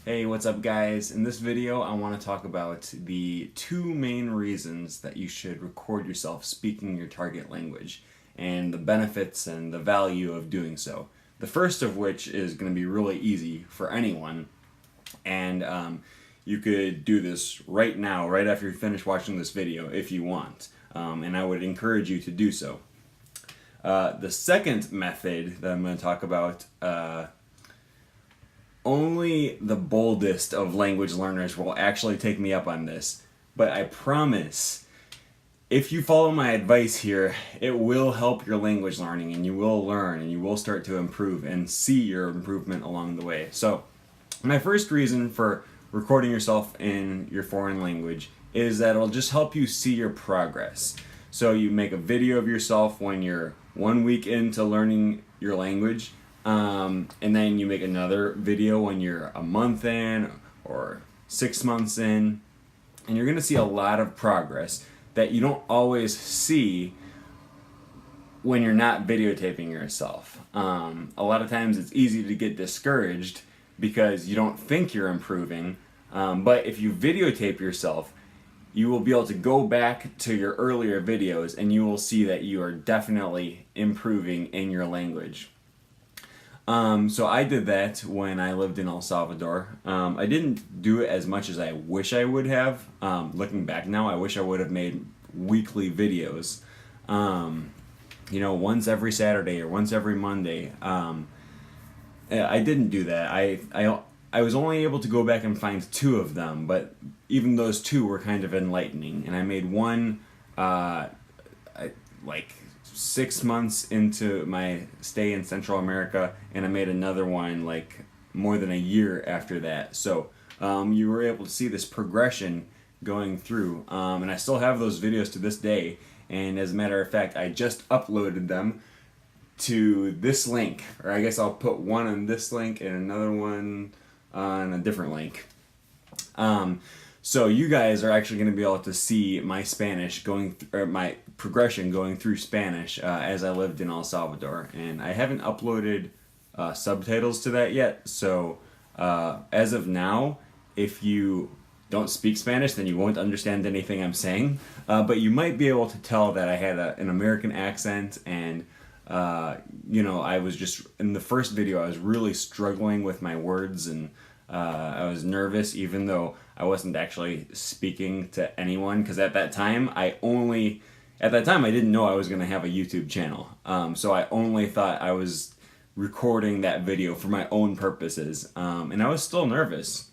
Hey, what's up guys? In this video I want to talk about the two main reasons that you should record yourself speaking your target language and the benefits and the value of doing so. The first of which is going to be really easy for anyone, and you could do this right now, right after you finish watching this video if you want, and I would encourage you to do so. The second method that I'm going to talk about, only the boldest of language learners will actually take me up on this, but I promise if you follow my advice here, it will help your language learning and you will learn and you will start to improve and see your improvement along the way. So, my first reason for recording yourself in your foreign language is that it'll just help you see your progress. So, you make a video of yourself when you're 1 week into learning your language. And then you make another video when you're a month in or 6 months in, and you're going to see a lot of progress that you don't always see when you're not videotaping yourself. A lot of times it's easy to get discouraged because you don't think you're improving, but if you videotape yourself, you will be able to go back to your earlier videos and you will see that you are definitely improving in your language. So I did that when I lived in El Salvador. I didn't do it as much as I wish I would have. Looking back now, I wish I would have made weekly videos. Once every Saturday or once every Monday. I didn't do that. I was only able to go back and find 2 of them, but even those 2 were kind of enlightening. And I made one, like 6 months into my stay in Central America, and I made another one like more than a year after that. So you were able to see this progression going through, and I still have those videos to this day. And as a matter of fact, I just uploaded them to this link, or I guess I'll put one on this link and another one on a different link. So you guys are actually going to be able to see my Spanish or my progression going through Spanish as I lived in El Salvador, and I haven't uploaded subtitles to that yet. So as of now, if you don't speak Spanish, then you won't understand anything I'm saying. But you might be able to tell that I had an American accent, and I was just in the first video. I was really struggling with my words, and I was nervous, even though I wasn't actually speaking to anyone, because at that time I didn't know I was going to have a YouTube channel. So I only thought I was recording that video for my own purposes, and I was still nervous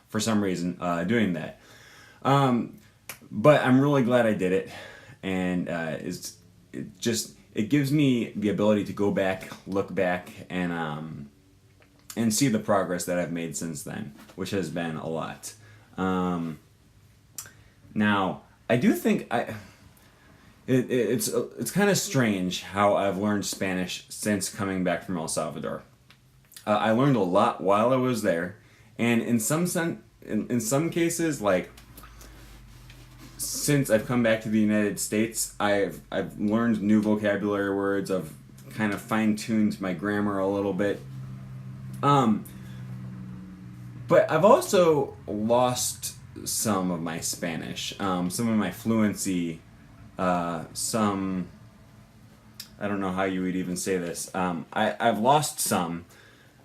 for some reason doing that. But I'm really glad I did it, and it gives me the ability to go back, look back, and see the progress that I've made since then, which has been a lot. Now, I do think it's kind of strange how I've learned Spanish since coming back from El Salvador. I learned a lot while I was there, and in some cases, like since I've come back to the United States, I've learned new vocabulary words. I've kind of fine-tuned my grammar a little bit. But I've also lost some of my Spanish, some of my fluency, I don't know how you would even say this. I've lost some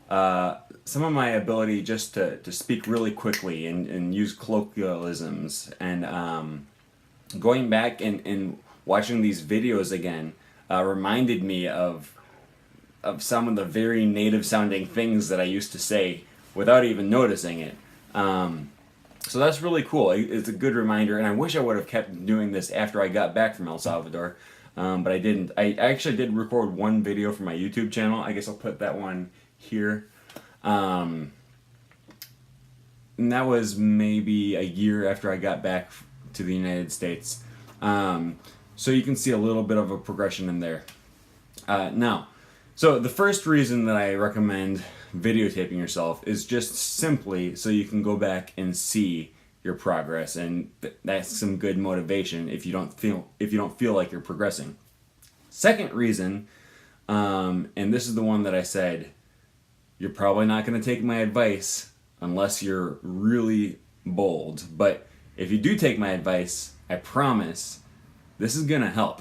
of my ability just to speak really quickly and use colloquialisms, and going back and watching these videos again reminded me of some of the very native sounding things that I used to say without even noticing it. So that's really cool. It's a good reminder, and I wish I would have kept doing this after I got back from El Salvador, but I didn't. I actually did record one video for my YouTube channel. I guess I'll put that one here. And that was maybe a year after I got back to the United States. So you can see a little bit of a progression in there. So the first reason that I recommend videotaping yourself is just simply so you can go back and see your progress, and that's some good motivation if you don't feel like you're progressing. Second reason, and this is the one that I said you're probably not going to take my advice unless you're really bold. But if you do take my advice, I promise this is gonna help.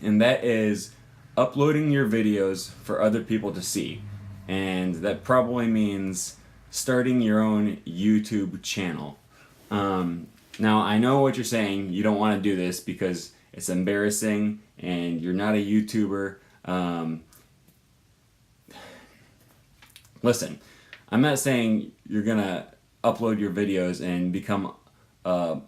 And that is uploading your videos for other people to see. And that probably means starting your own YouTube channel. Now, I know what you're saying. You don't want to do this because it's embarrassing and you're not a YouTuber. Listen, I'm not saying you're going to upload your videos and become a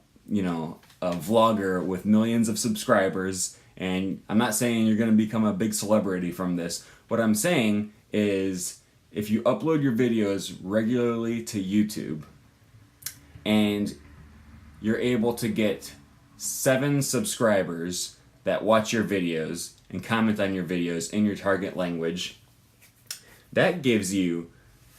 vlogger with millions of subscribers. And I'm not saying you're going to become a big celebrity from this. What I'm saying is if you upload your videos regularly to YouTube and you're able to get 7 subscribers that watch your videos and comment on your videos in your target language, that gives you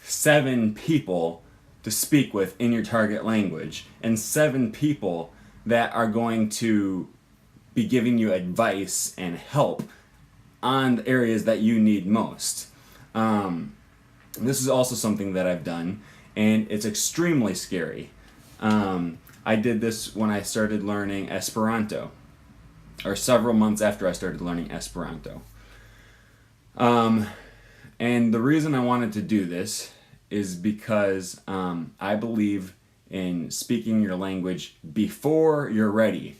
7 people to speak with in your target language and 7 people that are going to be giving you advice and help on the areas that you need most. This is also something that I've done, and it's extremely scary. I did this when I started learning Esperanto, or several months after I started learning Esperanto. And the reason I wanted to do this is because I believe in speaking your language before you're ready.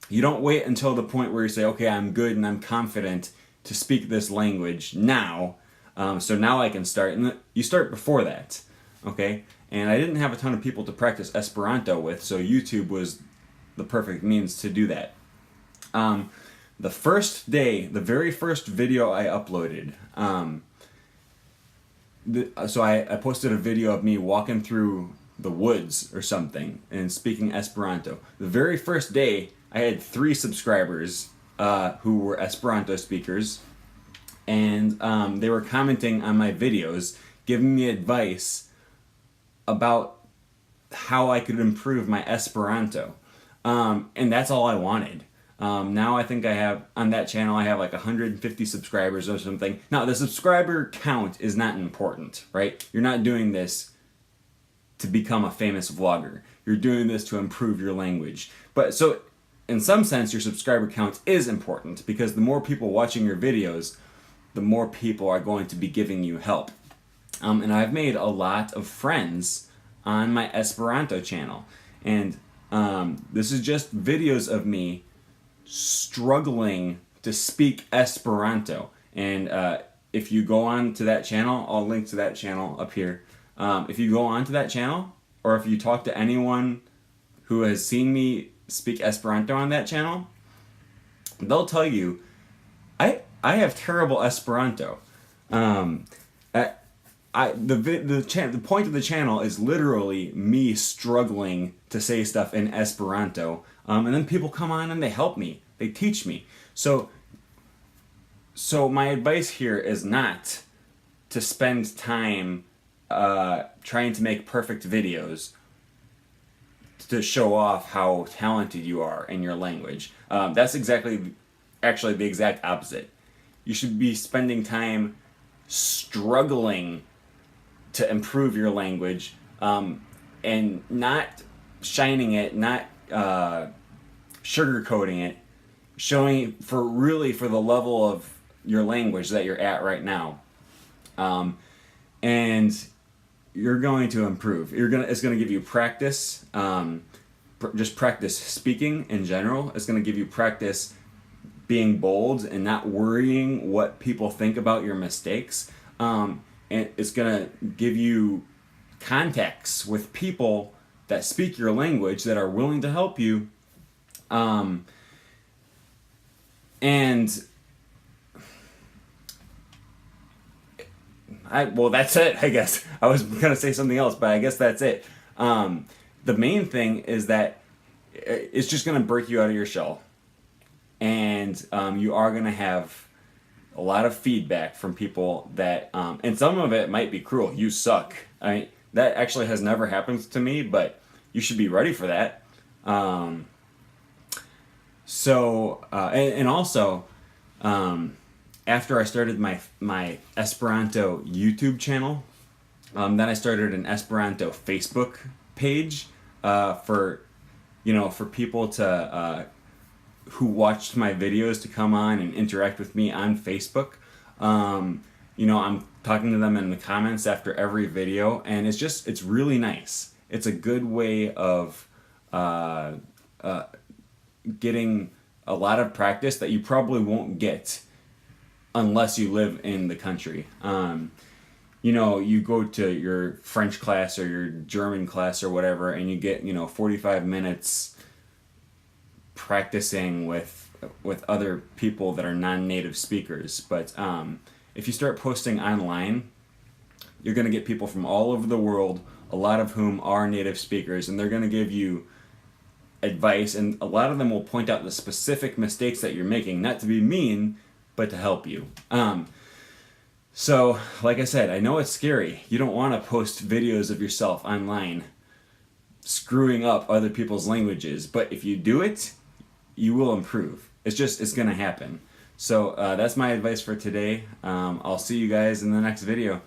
You don't wait until the point where you say, okay, I'm good and I'm confident to speak this language now, so now I can start. And you start before that, okay? And I didn't have a ton of people to practice Esperanto with, so YouTube was the perfect means to do that. The first day, the very first video I uploaded, so I posted a video of me walking through the woods or something and speaking Esperanto. The very first day, I had 3 subscribers who were Esperanto speakers, and they were commenting on my videos, giving me advice about how I could improve my Esperanto. And that's all I wanted. Now I think I have, on that channel, I have like 150 subscribers or something. Now, the subscriber count is not important, right? You're not doing this to become a famous vlogger. You're doing this to improve your language. But so, in some sense, your subscriber count is important because the more people watching your videos, the more people are going to be giving you help. And I've made a lot of friends on my Esperanto channel. And this is just videos of me struggling to speak Esperanto. And if you go on to that channel, I'll link to that channel up here. If you go on to that channel, or if you talk to anyone who has seen me speak Esperanto on that channel, they'll tell you, I have terrible Esperanto. The point of the channel is literally me struggling to say stuff in Esperanto, and then people come on and they help me, they teach me. So my advice here is not to spend time trying to make perfect videos to show off how talented you are in your language. That's actually the exact opposite. You should be spending time struggling to improve your language, and not shining it, not sugarcoating it, showing for the level of your language that you're at right now. And you're going to improve. It's going to give you practice, just practice speaking in general. It's going to give you practice being bold and not worrying what people think about your mistakes. And it's going to give you contacts with people that speak your language that are willing to help you. Well, that's it, I guess. I was going to say something else, but I guess that's it. The main thing is that it's just going to break you out of your shell. And you are going to have a lot of feedback from people that, and some of it might be cruel. You suck. That actually has never happened to me, but you should be ready for that. And also, after I started my Esperanto YouTube channel, Then I started an Esperanto Facebook page for for people to who watched my videos to come on and interact with me on Facebook. I'm talking to them in the comments after every video, and it's really nice. It's a good way of getting a lot of practice that you probably won't get unless you live in the country. You go to your French class or your German class or whatever, and you get 45 minutes practicing with other people that are non-native speakers. But if you start posting online, you're going to get people from all over the world, a lot of whom are native speakers, and they're going to give you advice, and a lot of them will point out the specific mistakes that you're making, not to be mean, but to help you. So, like I said, I know it's scary. You don't want to post videos of yourself online screwing up other people's languages, but if you do it, you will improve. It's going to happen. So that's my advice for today. I'll see you guys in the next video.